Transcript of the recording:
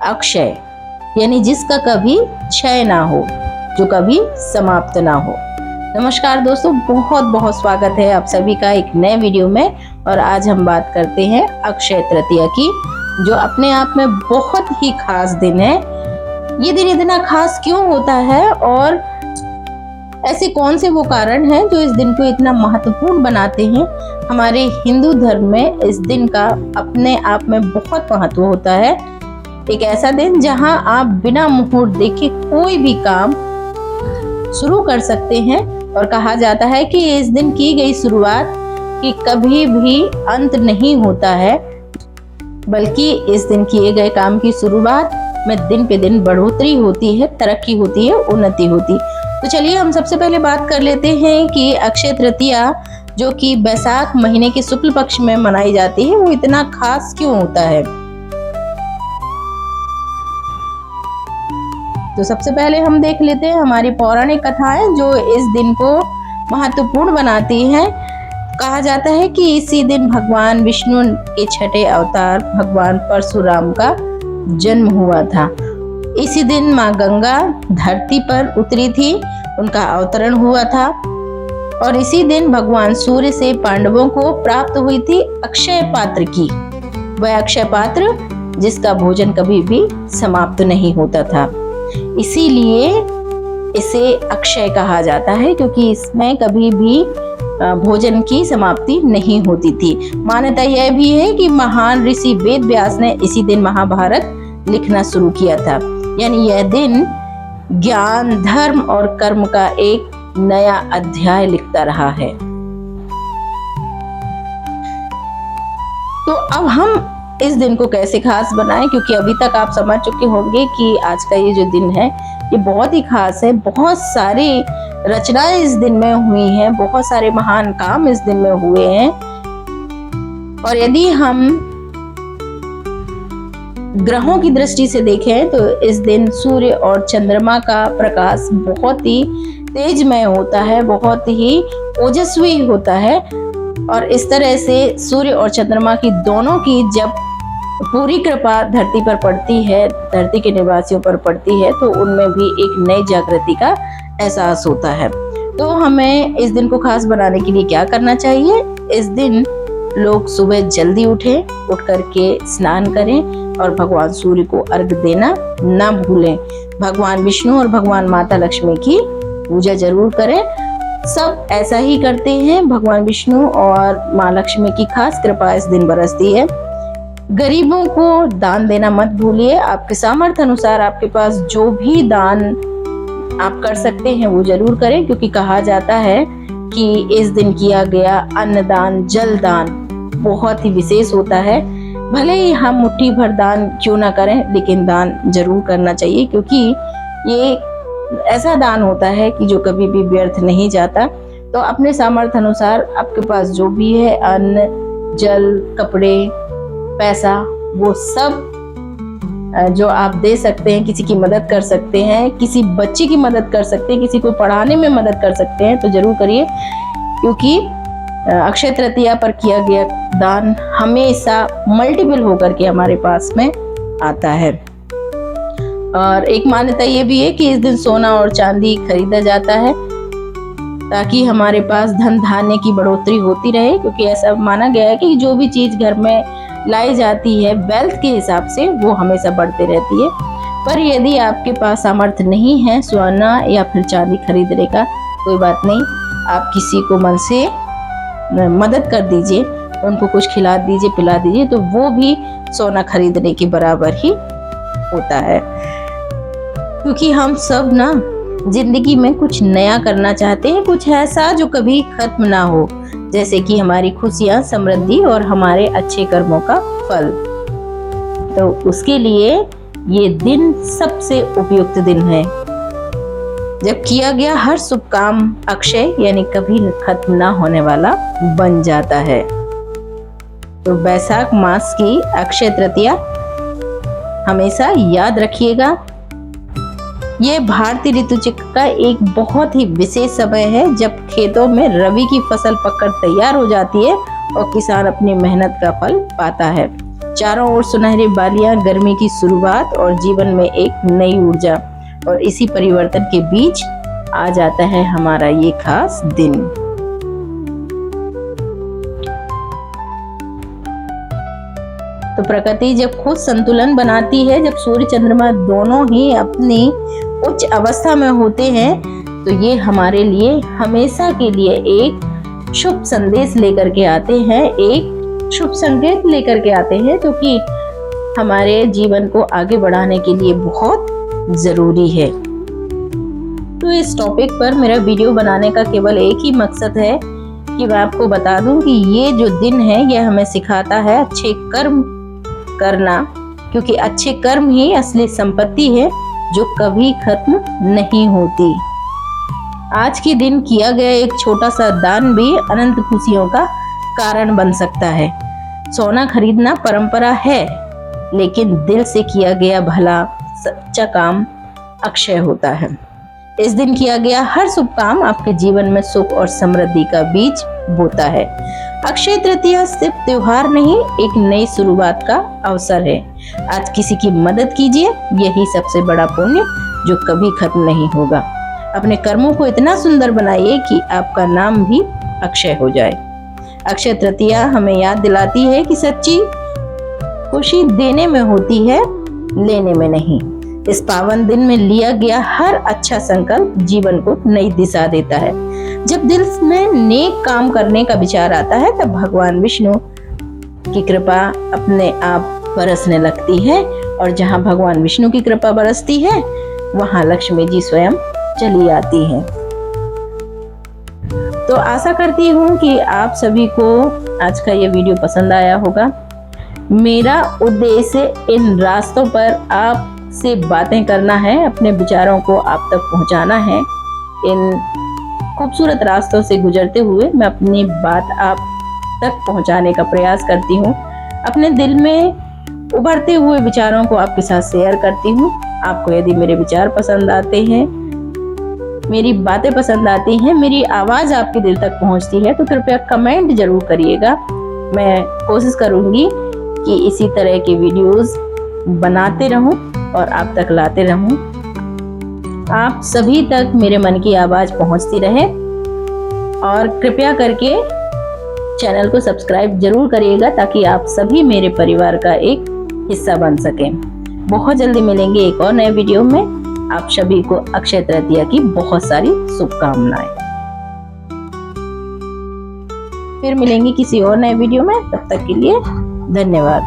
अक्षय यानी जिसका कभी क्षय ना हो, जो कभी समाप्त ना हो। नमस्कार दोस्तों, बहुत बहुत स्वागत है आप सभी का एक नए वीडियो में। और आज हम बात करते हैं अक्षय तृतीया की, जो अपने आप में बहुत ही खास दिन है। ये दिन इतना खास क्यों होता है और ऐसे कौन से वो कारण हैं जो इस दिन को इतना महत्वपूर्ण बनाते हैं? हमारे हिंदू धर्म में इस दिन का अपने आप में बहुत महत्व होता है। एक ऐसा दिन जहां आप बिना मुहूर्त देखे कोई भी काम शुरू कर सकते हैं और कहा जाता है कि इस दिन की गई शुरुआत की कभी भी अंत नहीं होता है, बल्कि इस दिन किए गए काम की शुरुआत में दिन पे दिन बढ़ोतरी होती है, तरक्की होती है, उन्नति होती। तो चलिए हम सबसे पहले बात कर लेते हैं कि अक्षय तृतीया जो कि बैसाख महीने के शुक्ल पक्ष में मनाई जाती है, वो इतना खास क्यों होता है। तो सबसे पहले हम देख लेते हैं हमारी पौराणिक कथाएं जो इस दिन को महत्वपूर्ण बनाती हैं। कहा जाता है कि इसी दिन भगवान विष्णु के छठे अवतार भगवान परशुराम का जन्म हुआ था। इसी दिन माँ गंगा धरती पर उतरी थी, उनका अवतरण हुआ था। और इसी दिन भगवान सूर्य से पांडवों को प्राप्त हुई थी अक्षय पात्र की, वह अक्षय पात्र जिसका भोजन कभी भी समाप्त नहीं होता था। इसीलिए इसे अक्षय कहा जाता है, क्योंकि इसमें कभी भी भोजन की समाप्ति नहीं होती थी। मान्यता यह भी है कि महान ऋषि वेद व्यास ने इसी दिन महाभारत लिखना शुरू किया था। यानी यह दिन ज्ञान, धर्म और कर्म का एक नया अध्याय लिखता रहा है। तो अब हम इस दिन को कैसे खास बनाएं, क्योंकि अभी तक आप समझ चुके होंगे कि आज का ये जो दिन है ये बहुत ही खास है। बहुत सारी रचनाएं इस दिन में हुई हैं, बहुत सारे महान काम इस दिन में हुए हैं। और यदि हम ग्रहों की दृष्टि से देखें तो इस दिन सूर्य और चंद्रमा का प्रकाश बहुत ही तेजमय होता है, बहुत ही ओजस्वी होता है। और इस तरह से सूर्य और चंद्रमा की दोनों की जब पूरी कृपा धरती पर पड़ती है, धरती के निवासियों पर पड़ती है, तो उनमें भी एक नई जागृति का एहसास होता है। तो हमें इस दिन को खास बनाने के लिए क्या करना चाहिए? इस दिन लोग सुबह जल्दी उठें, उठ करके स्नान करें और भगवान सूर्य को अर्घ देना ना भूलें। भगवान विष्णु और भगवान माता लक्ष्मी की पूजा जरूर करें। सब ऐसा ही करते हैं। भगवान विष्णु और माँ लक्ष्मी की खास कृपा इस दिन बरसती है। गरीबों को दान देना मत भूलिए। आपके सामर्थ्य अनुसार आपके पास जो भी दान आप कर सकते हैं वो जरूर करें, क्योंकि कहा जाता है कि इस दिन किया गया अन्नदान, जल दान बहुत ही विशेष होता है। भले ही हम मुट्ठी भर दान क्यों ना करें, लेकिन दान जरूर करना चाहिए, क्योंकि ये ऐसा दान होता है कि जो कभी भी व्यर्थ नहीं जाता। तो अपने सामर्थ्य अनुसार आपके पास जो भी है, अन्न, जल, कपड़े, पैसा, वो सब जो आप दे सकते हैं, किसी की मदद कर सकते हैं, किसी बच्चे की मदद कर सकते हैं, किसी को पढ़ाने में मदद कर सकते हैं, तो जरूर करिए, क्योंकि अक्षय तृतीया पर किया गया दान हमेशा मल्टीपल होकर के हमारे पास में आता है। और एक मान्यता ये भी है कि इस दिन सोना और चांदी खरीदा जाता है ताकि हमारे पास धन धान्य की बढ़ोतरी होती रहे, क्योंकि ऐसा माना गया है कि जो भी चीज घर में लाई जाती है वेल्थ के हिसाब से, वो हमेशा बढ़ती रहती है। पर यदि आपके पास सामर्थ्य नहीं है सोना या फिर चांदी खरीदने का, कोई बात नहीं, आप किसी को मन से मदद कर दीजिए, उनको कुछ खिला दीजिए, पिला दीजिए, तो वो भी सोना खरीदने के बराबर ही होता है। क्योंकि हम सब ना जिंदगी में कुछ नया करना चाहते हैं, कुछ ऐसा जो कभी खत्म ना हो, जैसे कि हमारी खुशियां, समृद्धि और हमारे अच्छे कर्मों का फल। तो उसके लिए ये दिन सबसे उपयुक्त दिन है, जब किया गया हर शुभ काम अक्षय यानी कभी खत्म ना होने वाला बन जाता है। तो बैसाख मास की अक्षय तृतीया हमेशा याद रखिएगा। ये भारतीय ऋतु चक्र का एक बहुत ही विशेष समय है, जब खेतों में रबी की फसल पककर तैयार हो जाती है और किसान अपनी मेहनत का फल पाता है। चारों ओर सुनहरी बालियां, गर्मी की शुरुआत और जीवन में एक नई ऊर्जा। और इसी परिवर्तन के बीच आ जाता है हमारा ये खास दिन। तो प्रकृति जब खुद संतुलन बनाती है, जब सूर्य चंद्रमा दोनों ही अपनी उच्च अवस्था में होते हैं, तो ये हमारे लिए हमेशा के लिए एक शुभ संदेश लेकर के आते हैं, एक शुभ संकेत लेकर के आते हैं, जो कि हमारे जीवन को आगे बढ़ाने के लिए बहुत जरूरी है। तो इस टॉपिक पर मेरा वीडियो बनाने का केवल एक ही मकसद है कि मैं आपको बता दूं कि ये जो दिन है ये हमें सिखाता है अच्छे कर्म करना, क्योंकि अच्छे कर्म ही असली संपत्ति है जो कभी खत्म नहीं होती। आज के दिन किया गया एक छोटा सा दान भी अनंत खुशियों का कारण बन सकता है। सोना खरीदना परंपरा है, लेकिन दिल से किया गया भला सच्चा काम अक्षय होता है। इस दिन किया गया हर शुभ काम आपके जीवन में सुख और समृद्धि का बीज बोता है। अक्षय तृतीया सिर्फ त्योहार नहीं, एक नई शुरुआत का अवसर है। आज किसी की मदद कीजिए, यही सबसे बड़ा पुण्य जो कभी खत्म नहीं होगा। अपने कर्मों को इतना सुंदर बनाइए कि आपका नाम भी अक्षय हो जाए। अक्षय तृतीया हमें याद दिलाती है कि सच्ची खुशी देने में होती है, लेने में नहीं। इस पावन दिन में लिया गया हर अच्छा संकल्प जीवन को नई दिशा देता है। जब दिल में नेक काम करने का विचार आता है, तब भगवान विष्णु की कृपा अपने आप बरसने लगती है, और जहां भगवान विष्णु की कृपा बरसती है, वहां लक्ष्मी जी स्वयं चली आती है। तो आशा करती हूँ कि आप सभी को आज का ये वीडियो पसंद आया होगा। मेरा उद्देश्य इन रास्तों पर आपसे बातें करना है, अपने विचारों को आप तक पहुंचाना है। इन खूबसूरत रास्तों से गुजरते हुए मैं अपनी बात आप तक पहुंचाने का प्रयास करती हूँ। अपने दिल में उभरते हुए विचारों को आपके साथ शेयर करती हूँ। आपको यदि मेरे विचार पसंद आते हैं, मेरी बातें पसंद आती हैं, मेरी आवाज़ आपके दिल तक पहुंचती है, तो कृपया कमेंट जरूर करिएगा। मैं कोशिश करूंगी कि इसी तरह के वीडियोस बनाते रहूं और आप तक लाते रहूं। आप सभी तक मेरे मन की आवाज़ पहुंचती रहे, और कृपया करके चैनल को सब्सक्राइब जरूर करिएगा, ताकि आप सभी मेरे परिवार का एक हिस्सा बन सकें। बहुत जल्दी मिलेंगे एक और नए वीडियो में। आप सभी को अक्षय तृतीया की बहुत सारी शुभकामनाएं। फिर मिलेंगे किसी और नए वीडियो में, तब तक के लिए धन्यवाद।